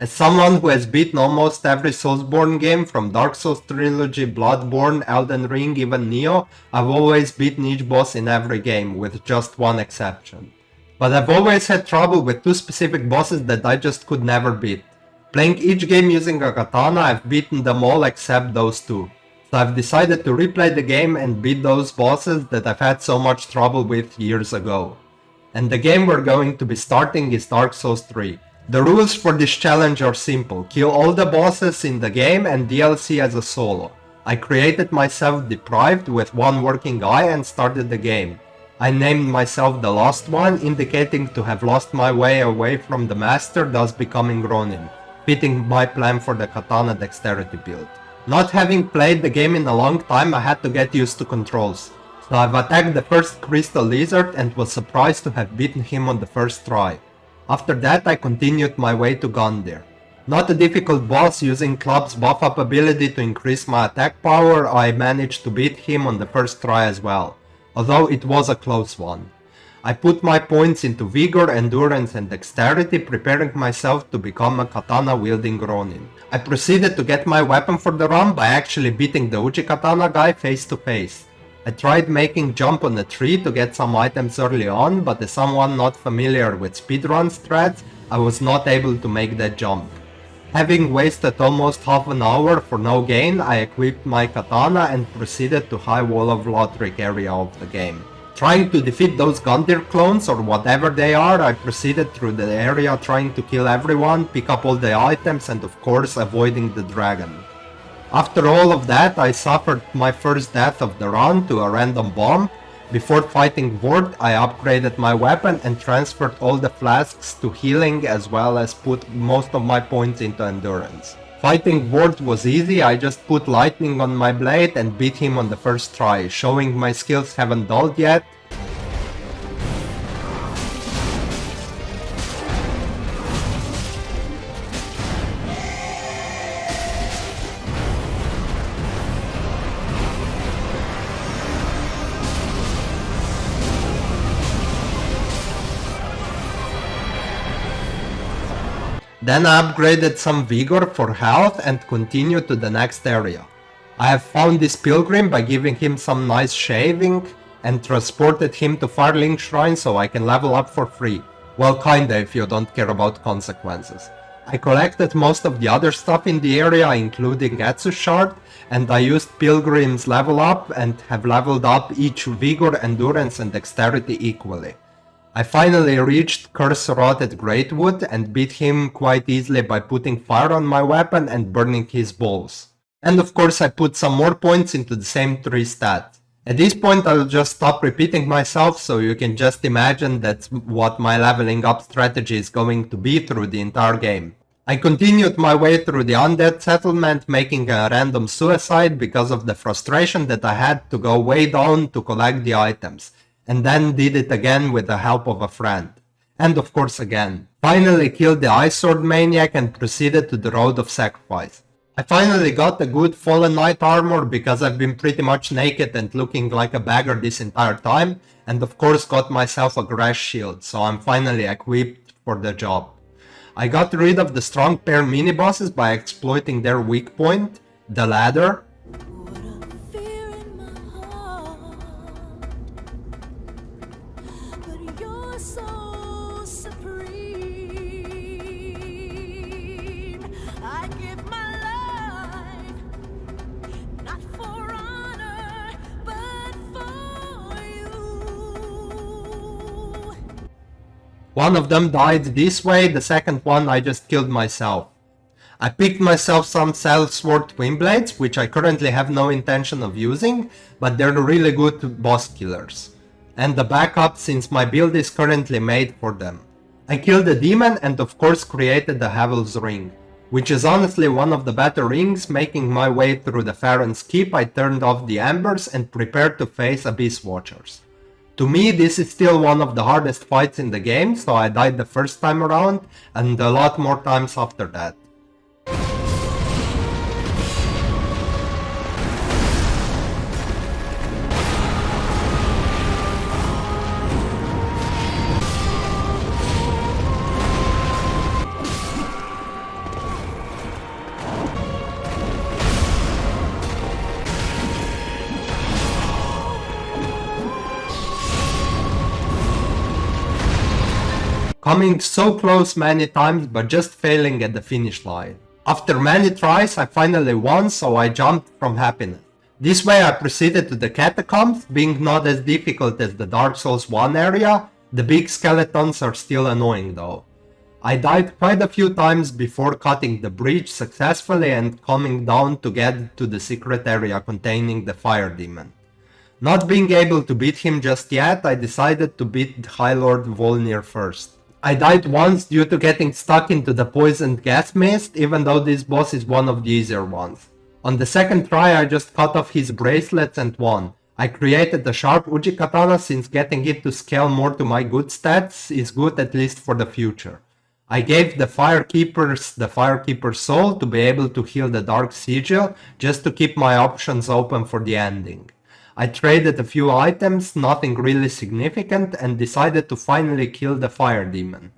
As someone who has beaten almost every Soulsborne game from Dark Souls Trilogy, Bloodborne, Elden Ring, even Neo, I've always beaten each boss in every game, with just one exception. But I've always had trouble with two specific bosses that I just could never beat. Playing each game using a katana, I've beaten them all except those two. So I've decided to replay the game and beat those bosses that I've had so much trouble with years ago. And the game we're going to be starting is Dark Souls 3. The rules for this challenge are simple: kill all the bosses in the game and DLC as a solo. I created myself deprived with one working eye and started the game. I named myself the Lost One, indicating to have lost my way away from the master, thus becoming Ronin, fitting my plan for the katana dexterity build. Not having played the game in a long time, I had to get used to controls. So I've attacked the first crystal lizard and was surprised to have beaten him on the first try. After that I continued my way to Gundyr. Not a difficult boss, using Club's buff up ability to increase my attack power, I managed to beat him on the first try as well, although it was a close one. I put my points into Vigor, Endurance and Dexterity, preparing myself to become a katana wielding Ronin. I proceeded to get my weapon for the run by actually beating the Uchi katana guy face to face. I tried making jump on a tree to get some items early on, but as someone not familiar with speedrun strats, I was not able to make that jump. Having wasted almost half an hour for no gain, I equipped my katana and proceeded to High Wall of Lothric area of the game. Trying to defeat those Gundyr clones or whatever they are, I proceeded through the area trying to kill everyone, pick up all the items and of course avoiding the dragon. After all of that, I suffered my first death of the run to a random bomb. Before fighting Vord, I upgraded my weapon and transferred all the flasks to healing, as well as put most of my points into endurance. Fighting Vord was easy, I just put lightning on my blade and beat him on the first try, showing my skills haven't dulled yet. Then I upgraded some Vigor for health and continued to the next area. I have found this pilgrim by giving him some nice shaving and transported him to Firelink Shrine so I can level up for free. Well, kinda, if you don't care about consequences. I collected most of the other stuff in the area, including Etsu Shard, and I used Pilgrim's level up and have leveled up each Vigor, Endurance and Dexterity equally. I finally reached Curse Rotted Greatwood and beat him quite easily by putting fire on my weapon and burning his balls. And of course I put some more points into the same 3 stat. At this point I'll just stop repeating myself, so you can just imagine that's what my leveling up strategy is going to be through the entire game. I continued my way through the undead settlement, making a random suicide because of the frustration that I had to go way down to collect the items, and then did it again with the help of a friend. And of course again. Finally killed the Ice Sword Maniac and proceeded to the Road of Sacrifice. I finally got a good Fallen Knight armor because I've been pretty much naked and looking like a beggar this entire time, and of course got myself a grass shield, so I'm finally equipped for the job. I got rid of the strong pair mini-bosses by exploiting their weak point, the ladder. One of them died this way, the second one I just killed myself. I picked myself some Sellsword Twin Blades, which I currently have no intention of using, but they're really good boss killers. And the backup, since my build is currently made for them. I killed a demon and of course created the Havel's Ring, which is honestly one of the better rings. Making my way through the Farron's Keep, I turned off the embers and prepared to face Abyss Watchers. To me, this is still one of the hardest fights in the game, so I died the first time around, and a lot more times after that. coming so close many times but just failing at the finish line. After many tries I finally won, so I jumped from happiness. This way I proceeded to the catacombs, being not as difficult as the Dark Souls 1 area. The big skeletons are still annoying though. I died quite a few times before cutting the breach successfully and coming down to get to the secret area containing the fire demon. Not being able to beat him just yet, I decided to beat High Lord Volnir first. I died once due to getting stuck into the poisoned gas mist, even though this boss is one of the easier ones. On the second try I just cut off his bracelets and won. I created the sharp Uji katana since getting it to scale more to my good stats is good at least for the future. I gave the Firekeeper's soul to be able to heal the Dark Sigil, just to keep my options open for the ending. I traded a few items, nothing really significant, and decided to finally kill the fire demon.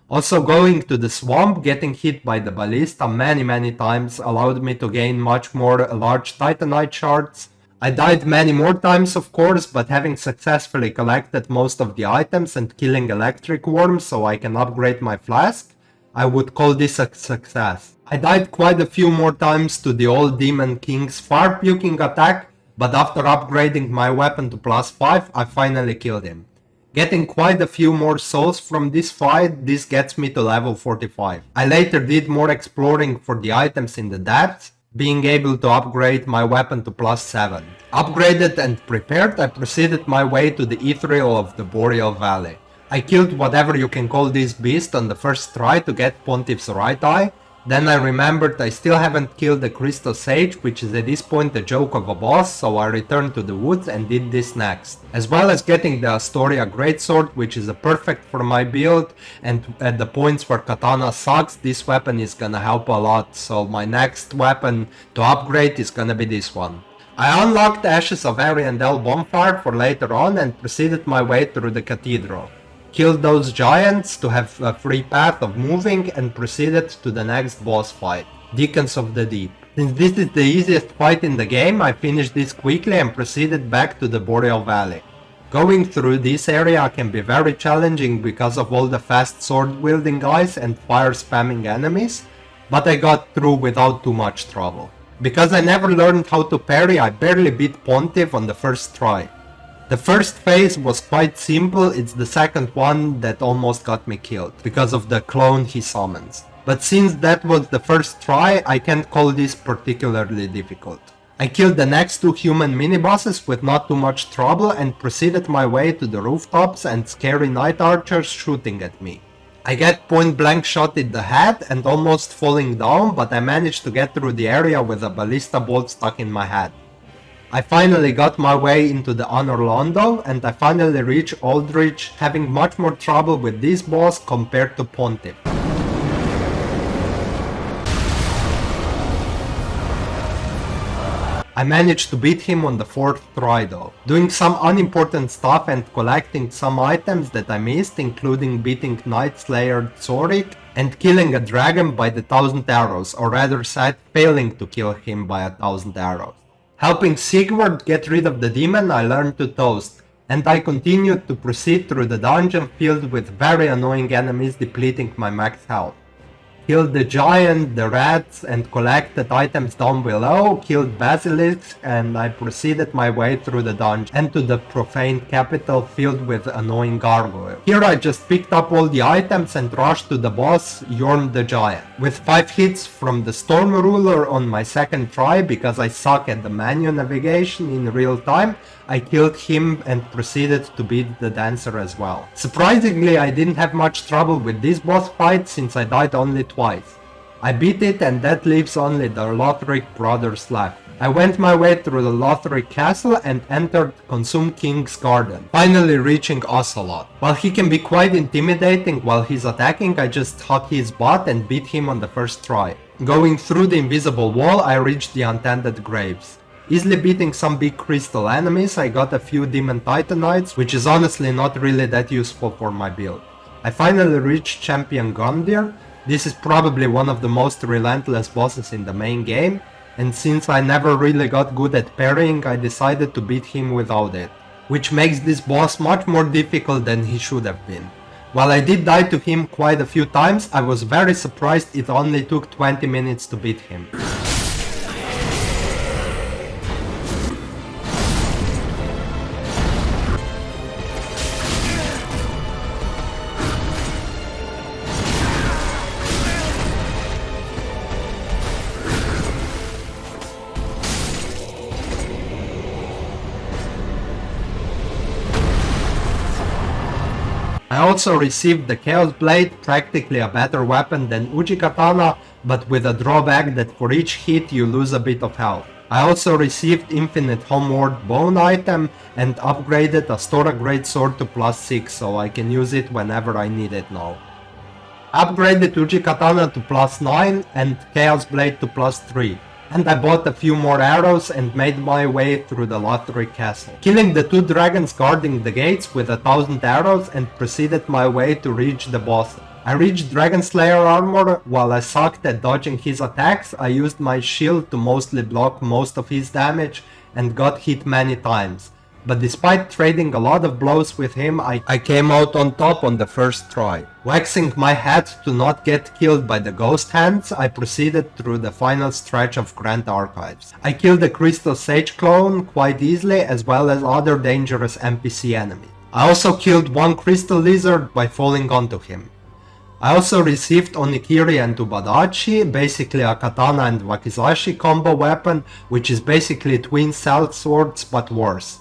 Also going to the swamp, getting hit by the ballista many times allowed me to gain much more large titanite shards. I died many more times of course, but having successfully collected most of the items and killing electric worms so I can upgrade my flask, I would call this a success. I died quite a few more times to the old Demon King's fire puking attack, but after upgrading my weapon to +5, I finally killed him. Getting quite a few more souls from this fight, this gets me to level 45. I later did more exploring for the items in the depths, being able to upgrade my weapon to +7. Upgraded and prepared, I proceeded my way to the Ethereal of the Boreal Valley. I killed whatever you can call this beast on the first try to get Pontiff's right eye. Then I remembered I still haven't killed the Crystal Sage, which is at this point a joke of a boss, so I returned to the woods and did this next. As well as getting the Astoria Greatsword, which is a perfect for my build, and at the points where katana sucks, this weapon is gonna help a lot, so my next weapon to upgrade is gonna be this one. I unlocked Ashes of Ariandel Bonfire for later on and proceeded my way through the cathedral. Killed those giants to have a free path of moving and proceeded to the next boss fight, Deacons of the Deep. Since this is the easiest fight in the game, I finished this quickly and proceeded back to the Boreal Valley. Going through this area can be very challenging because of all the fast sword wielding guys and fire spamming enemies, but I got through without too much trouble. Because I never learned how to parry, I barely beat Pontiff on the first try. The first phase was quite simple, it's the second one that almost got me killed, because of the clone he summons. But since that was the first try, I can't call this particularly difficult. I killed the next two human mini-bosses with not too much trouble and proceeded my way to the rooftops and scary night archers shooting at me. I get point blank shot in the head and almost falling down, but I managed to get through the area with a ballista bolt stuck in my head. I finally got my way into the Honor Londo and I finally reached Aldrich, having much more trouble with this boss compared to Pontiff. I managed to beat him on the fourth try though, doing some unimportant stuff and collecting some items that I missed, including beating Night Slayer Zorik and killing a dragon by the 1000 arrows, or rather said failing to kill him by 1000 arrows. Helping Sigurd get rid of the demon, I learned to toast, and I continued to proceed through the dungeon filled with very annoying enemies depleting my max health. Killed the giant, the rats, and collected items down below, killed basilisks, and I proceeded my way through the dungeon and to the profane capital filled with annoying gargoyles. Here I just picked up all the items and rushed to the boss, Yorm the Giant. With 5 hits from the Storm Ruler on my second try, because I suck at the menu navigation in real time, I killed him and proceeded to beat the dancer as well. Surprisingly, I didn't have much trouble with this boss fight since I died only twice. I beat it and that leaves only the Lothric brothers left. I went my way through the Lothric castle and entered Consume King's garden, finally reaching Ocelot. While he can be quite intimidating while he's attacking, I just hug his butt and beat him on the first try. Going through the invisible wall, I reached the Untended Graves. Easily beating some big crystal enemies, I got a few demon titanites, which is honestly not really that useful for my build. I finally reached Champion Gundyr. This is probably one of the most relentless bosses in the main game, and since I never really got good at parrying, I decided to beat him without it, which makes this boss much more difficult than he should have been. While I did die to him quite a few times, I was very surprised it only took 20 minutes to beat him. I also received the Chaos Blade, practically a better weapon than Uji Katana, but with a drawback that for each hit you lose a bit of health. I also received Infinite Homeward Bone item and upgraded a Stora Greatsword to +6 so I can use it whenever I need it now. Upgraded Uji Katana to +9 and Chaos Blade to +3. And I bought a few more arrows and made my way through the Lothric castle, killing the 2 dragons guarding the gates with 1000 arrows and proceeded my way to reach the boss. I reached Dragon Slayer armor. While I sucked at dodging his attacks, I used my shield to mostly block most of his damage and got hit many times. But despite trading a lot of blows with him, I came out on top on the first try. Waxing my hat to not get killed by the ghost hands, I proceeded through the final stretch of Grand Archives. I killed the Crystal Sage clone quite easily, as well as other dangerous NPC enemies. I also killed one Crystal Lizard by falling onto him. I also received Onikiri and Ubadachi, basically a katana and wakizashi combo weapon, which is basically twin cell swords but worse.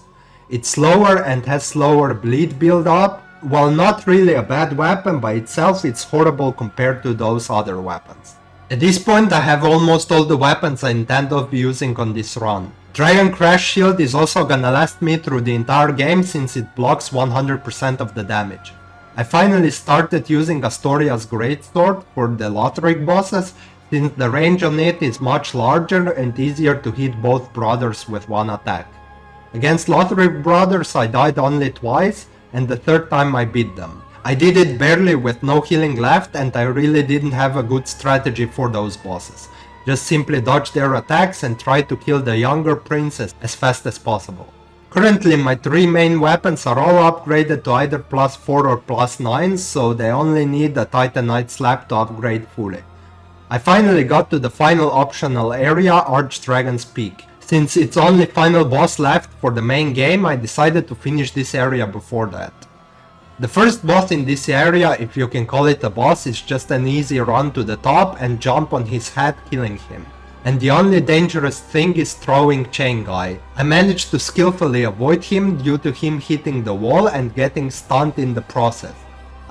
It's slower and has slower bleed build up. While not really a bad weapon by itself, it's horrible compared to those other weapons. At this point I have almost all the weapons I intend of using on this run. Dragon Crash Shield is also gonna last me through the entire game since it blocks 100% of the damage. I finally started using Astoria's Greatsword for the Lothric bosses since the range on it is much larger and easier to hit both brothers with one attack. Against Lothric brothers I died only twice, and the third time I beat them. I did it barely with no healing left, and I really didn't have a good strategy for those bosses. Just simply dodge their attacks and try to kill the younger princess as fast as possible. Currently my 3 main weapons are all upgraded to either +4 or +9, so they only need a Titanite slab to upgrade fully. I finally got to the final optional area, Archdragon's Peak. Since it's only final boss left for the main game, I decided to finish this area before that. The first boss in this area, if you can call it a boss, is just an easy run to the top and jump on his head killing him. And the only dangerous thing is throwing Chain Guy. I managed to skillfully avoid him due to him hitting the wall and getting stunned in the process.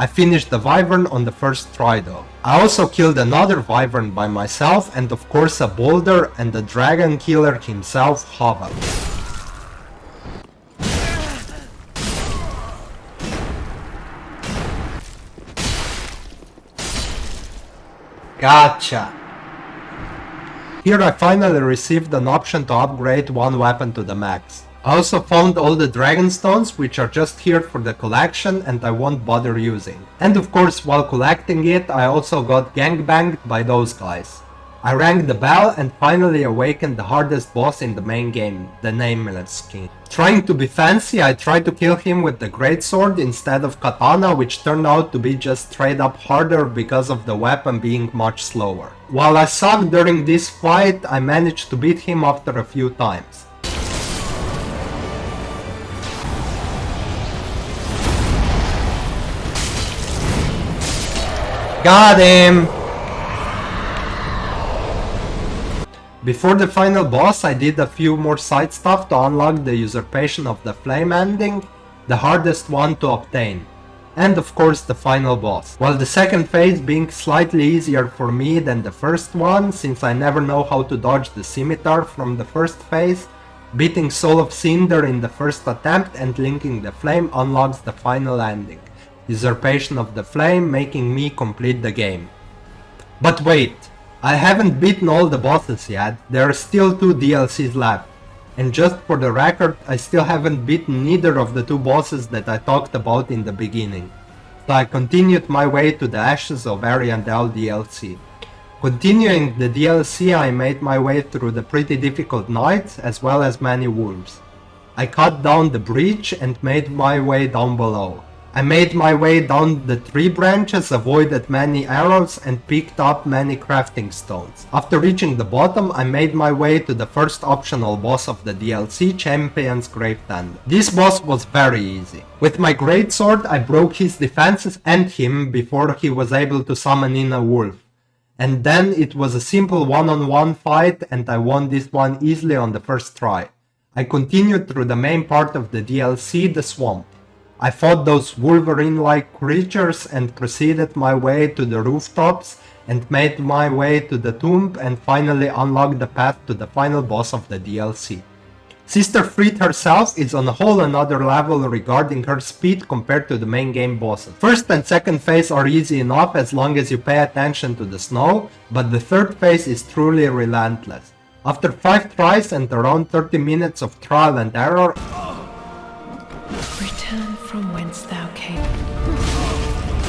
I finished the Wyvern on the first try though. I also killed another Wyvern by myself and of course a boulder and the dragon killer himself, Havel. Gotcha! Here I finally received an option to upgrade one weapon to the max. I also found all the dragon stones, which are just here for the collection and I won't bother using. And of course while collecting it I also got gangbanged by those guys. I rang the bell and finally awakened the hardest boss in the main game, the Nameless King. Trying to be fancy, I tried to kill him with the Greatsword instead of Katana, which turned out to be just straight up harder because of the weapon being much slower. While I sucked during this fight, I managed to beat him after a few times. Got him! Before the final boss I did a few more side stuff to unlock the Usurpation of the Flame ending, the hardest one to obtain. And of course the final boss. While the second phase being slightly easier for me than the first one, since I never know how to dodge the scimitar from the first phase, beating Soul of Cinder in the first attempt and linking the flame unlocks the final ending. Usurpation of the Flame, making me complete the game. But wait, I haven't beaten all the bosses yet, there are still 2 DLCs left. And just for the record, I still haven't beaten neither of the 2 bosses that I talked about in the beginning. So I continued my way to the Ashes of Ariandel DLC. Continuing the DLC, I made my way through the pretty difficult nights as well as many wolves. I cut down the breach and made my way down below. I made my way down the tree branches, avoided many arrows, and picked up many crafting stones. After reaching the bottom, I made my way to the first optional boss of the DLC, Champion's Gravetender. This boss was very easy. With my greatsword, I broke his defenses and him before he was able to summon in a wolf. And then it was a simple one-on-one fight, and I won this one easily on the first try. I continued through the main part of the DLC, the swamp. I fought those Wolverine-like creatures and proceeded my way to the rooftops and made my way to the tomb and finally unlocked the path to the final boss of the DLC. Sister Fried herself is on a whole another level regarding her speed compared to the main game bosses. First and second phase are easy enough as long as you pay attention to the snow, but the third phase is truly relentless. After 5 tries and around 30 minutes of trial and error, return from whence thou came.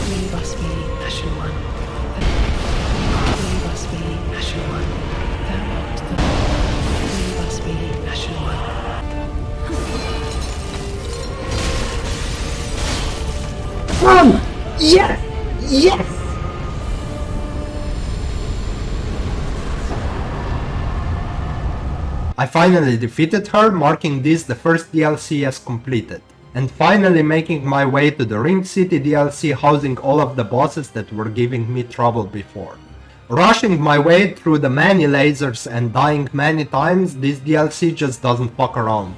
Leave us be Ashen One. Leave us be Ashen One. Thou art the Leave us be Ashen One. run! Yes! Yes! I finally defeated her, marking this the first DLC as completed. And finally making my way to the Ring City DLC, housing all of the bosses that were giving me trouble before. Rushing my way through the many lasers and dying many times, this DLC just doesn't fuck around.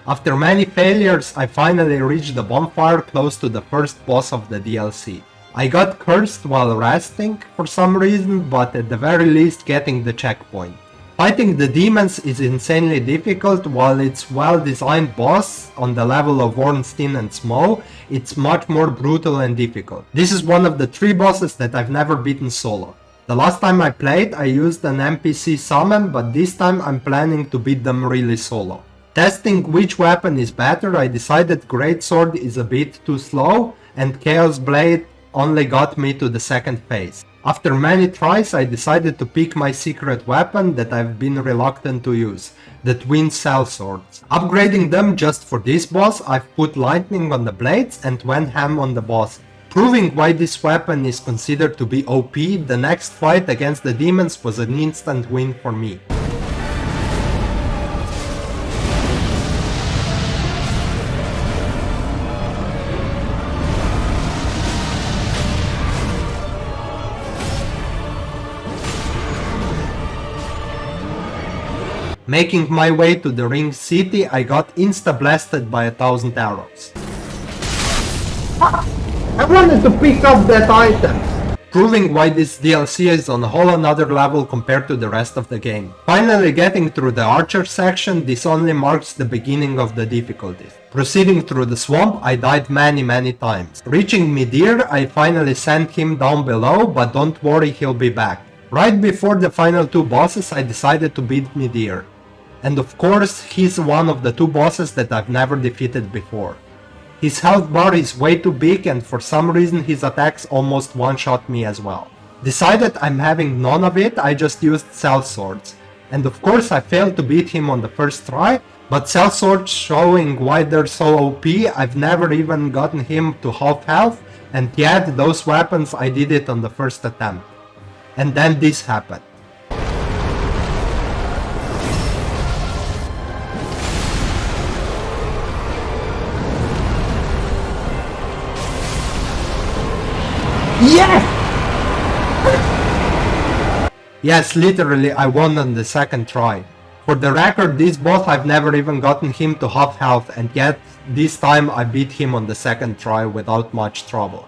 After many failures, I finally reached the bonfire close to the first boss of the DLC. I got cursed while resting for some reason, but at the very least getting the checkpoint. Fighting the demons is insanely difficult. While it's well-designed boss on the level of Ornstein and Smough, it's much more brutal and difficult. This is one of the 3 bosses that I've never beaten solo. The last time I played, I used an NPC summon, but this time I'm planning to beat them really solo. Testing which weapon is better, I decided Greatsword is a bit too slow and Chaos Blade only got me to the second phase. After many tries, I decided to pick my secret weapon that I've been reluctant to use, the Twin Cell Swords. Upgrading them just for this boss, I've put lightning on the blades and went ham on the boss. Proving why this weapon is considered to be OP, the next fight against the demons was an instant win for me. Making my way to the Ring City, I got insta-blasted by 1,000 arrows. I wanted to pick up that item! Proving why this DLC is on a whole another level compared to the rest of the game. Finally getting through the archer section, this only marks the beginning of the difficulties. Proceeding through the swamp, I died many times. Reaching Midir, I finally sent him down below, but don't worry, he'll be back. Right before the final 2 bosses, I decided to beat Midir. And of course, he's one of the 2 bosses that I've never defeated before. His health bar is way too big and for some reason his attacks almost one-shot me as well. Decided I'm having none of it, I just used Cell Swords. And of course I failed to beat him on the first try, but Cell Swords showing why they're so OP, I've never even gotten him to half health, and yet those weapons I did it on the first attempt. And then this happened. Yes! Yes, literally I won on the second try. For the record, this boss I've never even gotten him to half health, and yet this time I beat him on the second try without much trouble.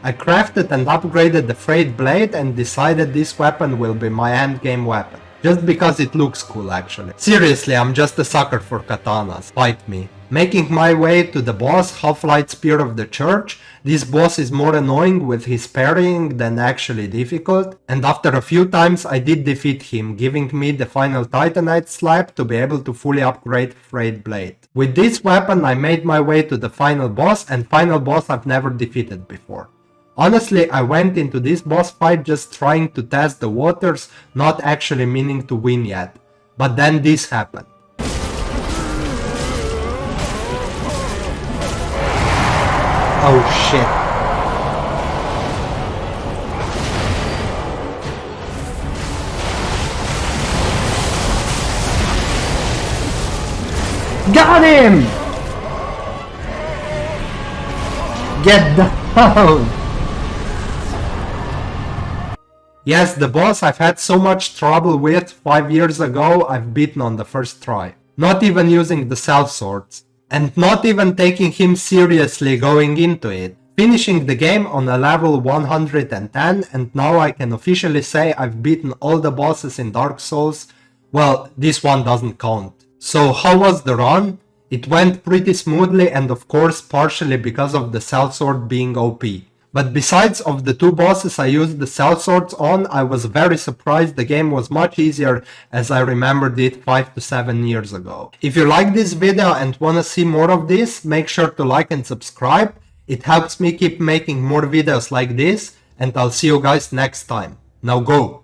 I crafted and upgraded the frayed blade and decided this weapon will be my endgame weapon. Just because it looks cool actually. Seriously, I'm just a sucker for katanas, fight me. Making my way to the boss, Half-Light Spear of the Church, this boss is more annoying with his parrying than actually difficult, and after a few times I did defeat him, giving me the final Titanite slab to be able to fully upgrade Frayed Blade. With this weapon I made my way to the final boss, and final boss I've never defeated before. Honestly, I went into this boss fight just trying to test the waters, not actually meaning to win yet. But then this happened. Oh shit. Got him! Get down! Yes, the boss I've had so much trouble with 5 years ago, I've beaten on the first try. Not even using the self swords. And not even taking him seriously going into it. Finishing the game on a level 110, and now I can officially say I've beaten all the bosses in Dark Souls. Well, this one doesn't count. So how was the run? It went pretty smoothly, and of course partially because of the sellsword being OP. But besides of the two bosses I used the sellswords on, I was very surprised the game was much easier as I remembered it 5 to 7 years ago. If you like this video and wanna see more of this, make sure to like and subscribe. It helps me keep making more videos like this, and I'll see you guys next time. Now go!